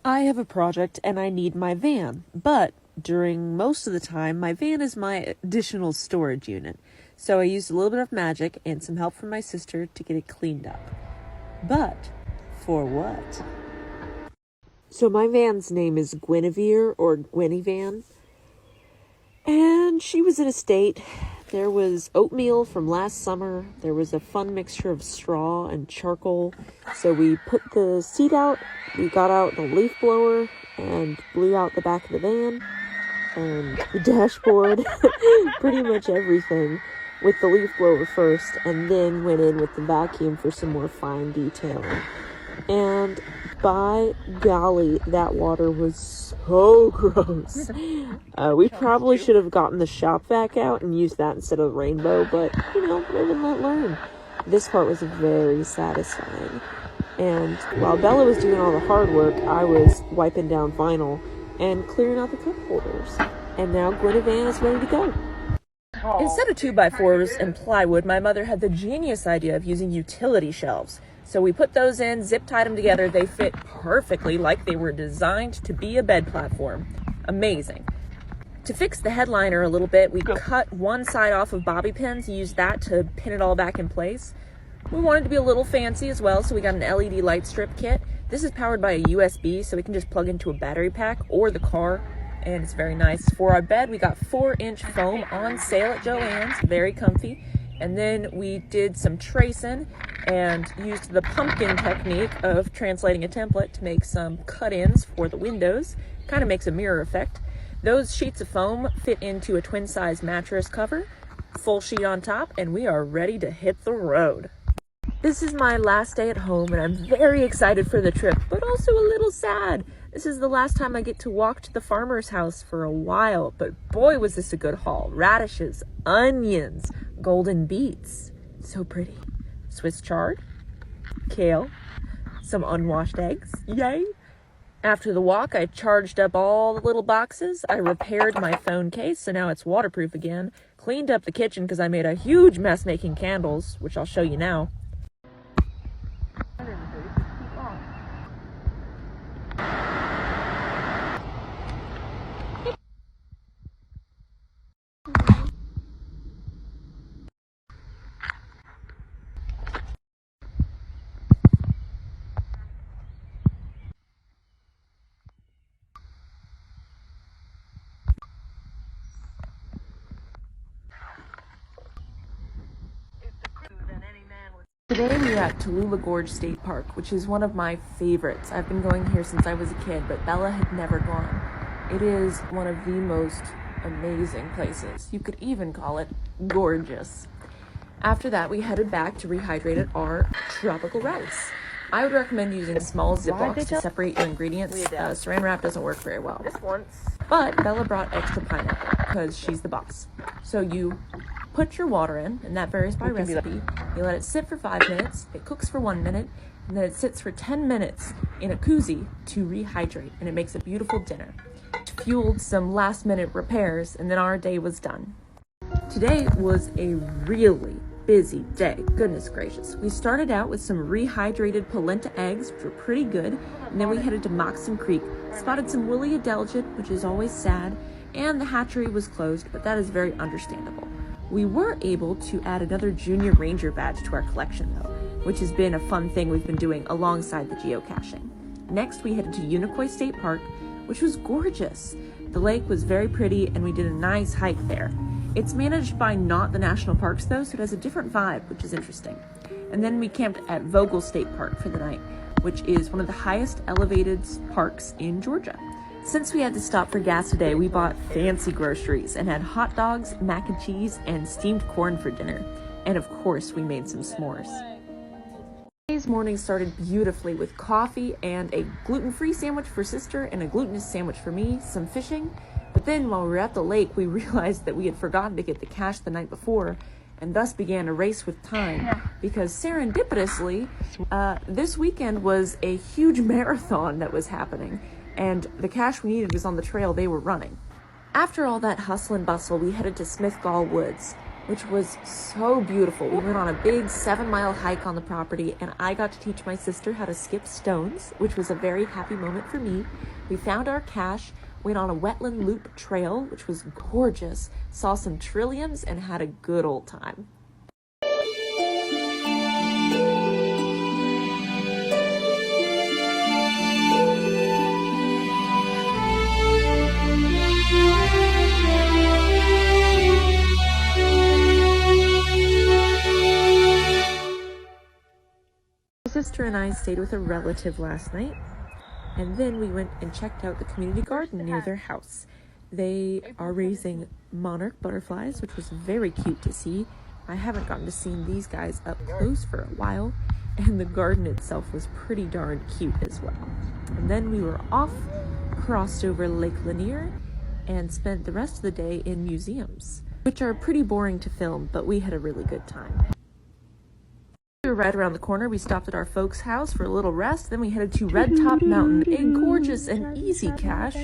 I have a project and I need my van, but during most of the time, my van is my additional storage unit. So I used a little bit of magic and some help from my sister to get it cleaned up. But for what? So my van's name is Guinevere, or Gwenny Van. And she was in a state. There was oatmeal from last summer. There was a fun mixture of straw and charcoal. So we put the seat out. We got out the leaf blower and blew out the back of the van and the dashboard. Pretty much everything with the leaf blower first, and then went in with the vacuum for some more fine detailing. And by golly, that water was so gross. We probably should have gotten the shop vac out and used that instead of rainbow, but, you know, live and let learn. This part was very satisfying. And while Bella was doing all the hard work, I was wiping down vinyl and clearing out the cup holders. And now Guinevere is ready to go. Instead of 2x4s and plywood, my mother had the genius idea of using utility shelves. So we put those in, zip-tied them together. They fit perfectly like they were designed to be a bed platform. Amazing. To fix the headliner a little bit, we cut one side off of bobby pins, used that to pin it all back in place. We wanted to be a little fancy as well, so we got an LED light strip kit. This is powered by a USB, so we can just plug into a battery pack or the car, and it's very nice. For our bed, we got 4-inch foam on sale at Joann's, very comfy. And then we did some tracing and used the pumpkin technique of translating a template to make some cut-ins for the windows. Kind of makes a mirror effect. Those sheets of foam fit into a twin-size mattress cover, full sheet on top, and we are ready to hit the road. This is my last day at home, and I'm very excited for the trip, but also a little sad. This is the last time I get to walk to the farmer's house for a while, but boy was this a good haul. Radishes, onions, golden beets, so pretty. Swiss chard, kale, some unwashed eggs, yay. After the walk, I charged up all the little boxes. I repaired my phone case, so now it's waterproof again. Cleaned up the kitchen because I made a huge mess making candles, which I'll show you now. Today we are at Talulah Gorge State Park, which is one of my favorites. I've been going here since I was a kid, but Bella had never gone. It is one of the most amazing places. You could even call it gorgeous. After that, we headed back to rehydrate at our tropical rice. I would recommend using small Ziplocs to separate your ingredients. Saran wrap doesn't work very well. But Bella brought extra pineapple because she's the boss. So you put your water in, and that varies by recipe. You let it sit for 5 minutes, it cooks for 1 minute, and then it sits for 10 minutes in a koozie to rehydrate, and it makes a beautiful dinner. It fueled some last-minute repairs, and then our day was done. Today was a really busy day, goodness gracious. We started out with some rehydrated polenta eggs, which were pretty good, and then we headed to Moxon Creek, spotted some woolly adelgid, which is always sad, and the hatchery was closed, but that is very understandable. We were able to add another Junior Ranger badge to our collection though, which has been a fun thing we've been doing alongside the geocaching. Next, we headed to Unicoi State Park, which was gorgeous. The lake was very pretty and we did a nice hike there. It's managed by not the national parks though, so it has a different vibe, which is interesting. And then we camped at Vogel State Park for the night, which is one of the highest elevated parks in Georgia. Since we had to stop for gas today, we bought fancy groceries and had hot dogs, mac and cheese, and steamed corn for dinner. And of course, we made some s'mores. Today's morning started beautifully with coffee and a gluten-free sandwich for sister and a glutinous sandwich for me, some fishing. But then while we were at the lake, we realized that we had forgotten to get the cache the night before and thus began a race with time because serendipitously, this weekend was a huge marathon that was happening. And the cache we needed was on the trail they were running. After all that hustle and bustle, we headed to Smithgall Woods. which was so beautiful. We went on a big 7-mile hike on the property, and I got to teach my sister how to skip stones, which was a very happy moment for me. We found our cache, went on a wetland loop trail, which was gorgeous, saw some trilliums, and had a good old time. My sister and I stayed with a relative last night, and then we went and checked out the community garden near their house. They are raising monarch butterflies, which was very cute to see. I haven't gotten to see these guys up close for a while, and the garden itself was pretty darn cute as well. And then we were off, crossed over Lake Lanier, and spent the rest of the day in museums, which are pretty boring to film, but we had a really good time. We were right around the corner. We stopped at our folks' house for a little rest. Then we headed to Red Top Mountain, a gorgeous and easy cache.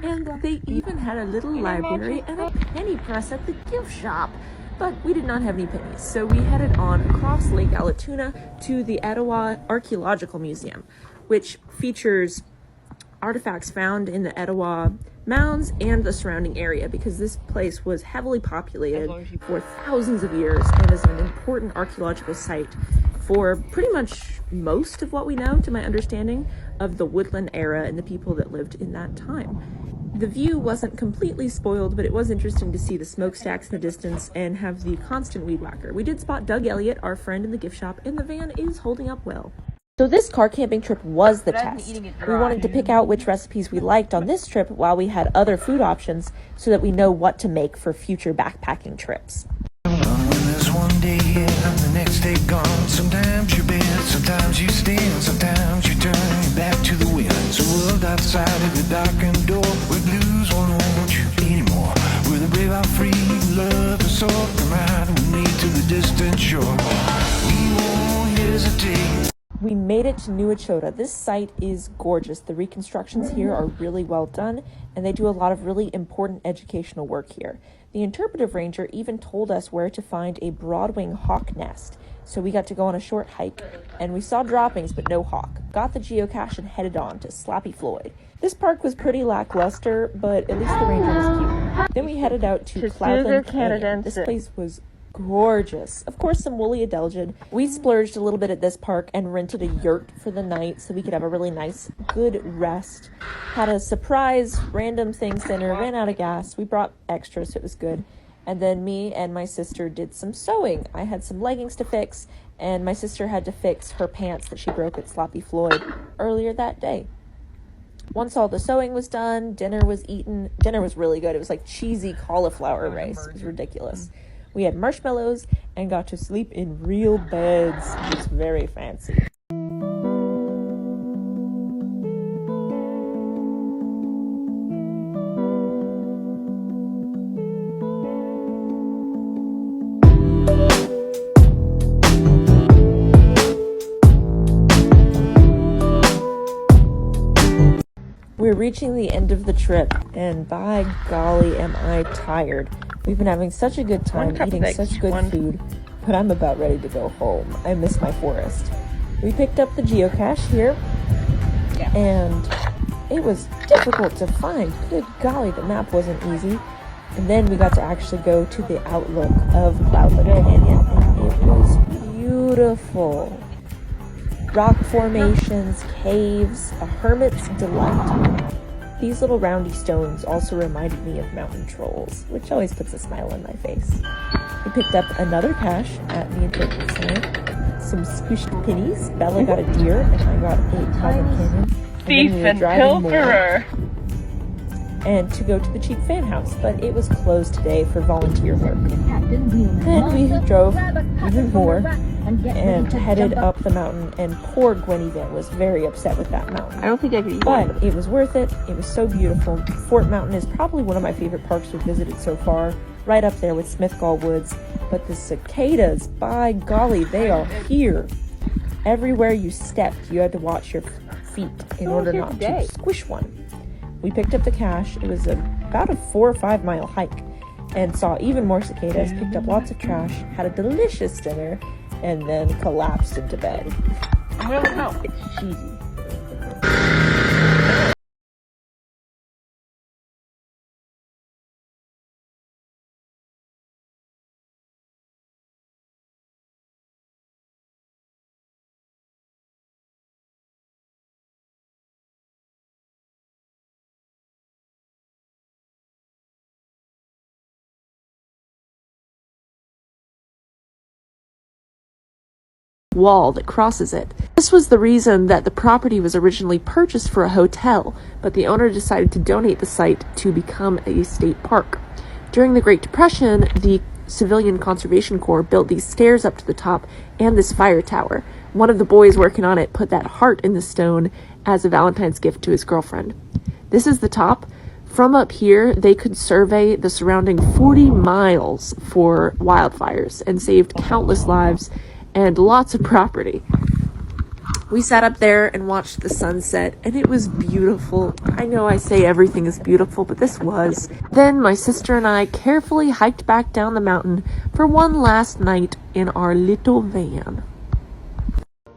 And they even had a little library and a penny press at the gift shop. But we did not have any pennies, so we headed on across Lake Allatoona to the Etowah Archaeological Museum, which features artifacts found in the Etowah mounds and the surrounding area, because this place was heavily populated for thousands of years and is an important archaeological site for pretty much most of what we know, to my understanding, of the woodland era and the people that lived in that time. The view wasn't completely spoiled, but it was interesting to see the smokestacks in the distance and have the constant weed whacker. We did spot Doug Elliott, our friend in the gift shop, and the van is holding up well. So this car camping trip was the test. We wanted to pick out which recipes we liked on this trip while we had other food options so that we know what to make for future backpacking trips. There's one day here and the next day gone. Sometimes you bend, sometimes you stand, sometimes you turn your back to the wind. It's a world outside of the darkened door where blues won't haunt you anymore. Where the brave are free, love is soar. Come ride with me to the distant shore. We won't hesitate. We made it to New Echota. This site is gorgeous. The reconstructions here are really well done, and they do a lot of really important educational work here. The interpretive ranger even told us where to find a broadwing hawk nest. So we got to go on a short hike, and we saw droppings but no hawk. Got the geocache and headed on to Slappy Floyd. This park was pretty lackluster, but at least the ranger was cute. Then we headed out to Cloudland Canyon. This place was gorgeous. Of course, some woolly adelgid. We splurged a little bit at this park and rented a yurt for the night so we could have a really nice, good rest. Had a surprise random things dinner, ran out of gas. We brought extra, so it was good. And then me and my sister did some sewing. I had some leggings to fix, and my sister had to fix her pants that she broke at Slappy Floyd earlier that day. Once all the sewing was done, dinner was eaten. Dinner was really good. It was like cheesy cauliflower rice. It was ridiculous. We had marshmallows and got to sleep in real beds. It was very fancy. We're reaching the end of the trip, and by golly am I tired. We've been having such a good time, eating such good food, but I'm about ready to go home. I miss my forest. We picked up the geocache here, and it was difficult to find. Good golly, the map wasn't easy. And then we got to actually go to the outlook of Cloudland Canyon, and it was beautiful. Rock formations, caves, a hermit's delight. These little roundy stones also reminded me of mountain trolls, which always puts a smile on my face. We picked up another cache at the interpretive center, some squished pennies. Bella got a deer, and I got a Cloudland Canyon. Thief and pilferer! And to go to the cheap fan house, but it was closed today for volunteer work. Then we drove even more and headed up the mountain, and poor Gwenny Van was very upset with that mountain. I don't think I could eat But it was worth it. It was so beautiful. Fort Mountain is probably one of my favorite parks we've visited so far, right up there with Smithgall Woods. But the cicadas, by golly, they are here. Everywhere you stepped, you had to watch your feet in order not to squish one. We picked up the cache. It was about a 4 or 5 mile hike. and saw even more cicadas, picked up lots of trash, had a delicious dinner, and then collapsed into bed. I'm gonna look out. It's cheesy. Wall that crosses it. This was the reason that the property was originally purchased for a hotel, but the owner decided to donate the site to become a state park. During the Great Depression, the Civilian Conservation Corps built these stairs up to the top and this fire tower. One of the boys working on it put that heart in the stone as a Valentine's gift to his girlfriend. This is the top. From up here, they could survey the surrounding 40 miles for wildfires and saved countless lives and lots of property. We sat up there and watched the sunset, and it was beautiful. I know I say everything is beautiful, but this was. Then my sister and I carefully hiked back down the mountain for one last night in our little van.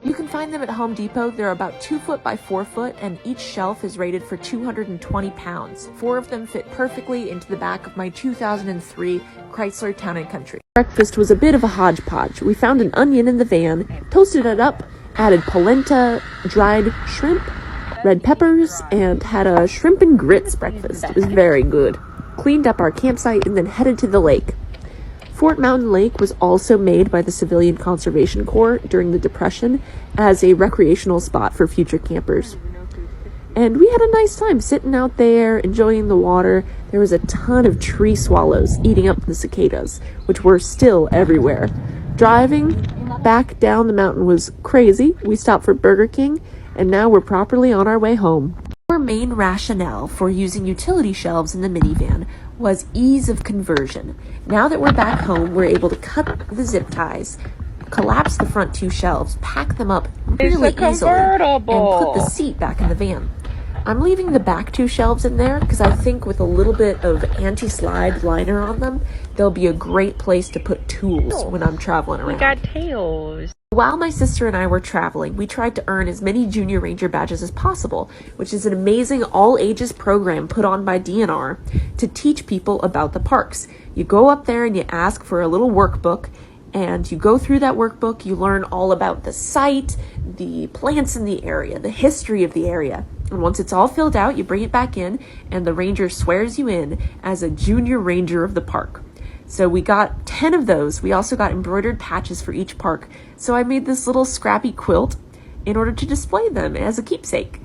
You can find them at Home Depot. They're about 2 foot by 4 foot, and each shelf is rated for 220 pounds. 4 of them fit perfectly into the back of my 2003 Chrysler Town & Country. Breakfast was a bit of a hodgepodge. We found an onion in the van, toasted it up, added polenta, dried shrimp, red peppers, and had a shrimp and grits breakfast. It was very good. Cleaned up our campsite and then headed to the lake. Fort Mountain Lake was also made by the Civilian Conservation Corps during the Depression as a recreational spot for future campers. And we had a nice time sitting out there, enjoying the water. There was a ton of tree swallows eating up the cicadas, which were still everywhere. Driving back down the mountain was crazy. We stopped for Burger King, and now we're properly on our way home. Our main rationale for using utility shelves in the minivan was ease of conversion. Now that we're back home, we're able to cut the zip ties, collapse the front 2 shelves, pack them up really easily, and put the seat back in the van. I'm leaving the back 2 shelves in there because I think with a little bit of anti-slide liner on them, they'll be a great place to put tools when I'm traveling around. We got tails. While my sister and I were traveling, we tried to earn as many Junior Ranger badges as possible, which is an amazing all-ages program put on by DNR to teach people about the parks. You go up there and you ask for a little workbook, and you go through that workbook, you learn all about the site, the plants in the area, the history of the area. And once it's all filled out, you bring it back in, and the ranger swears you in as a Junior Ranger of the park. So we got 10 of those. We also got embroidered patches for each park. So I made this little scrappy quilt in order to display them as a keepsake.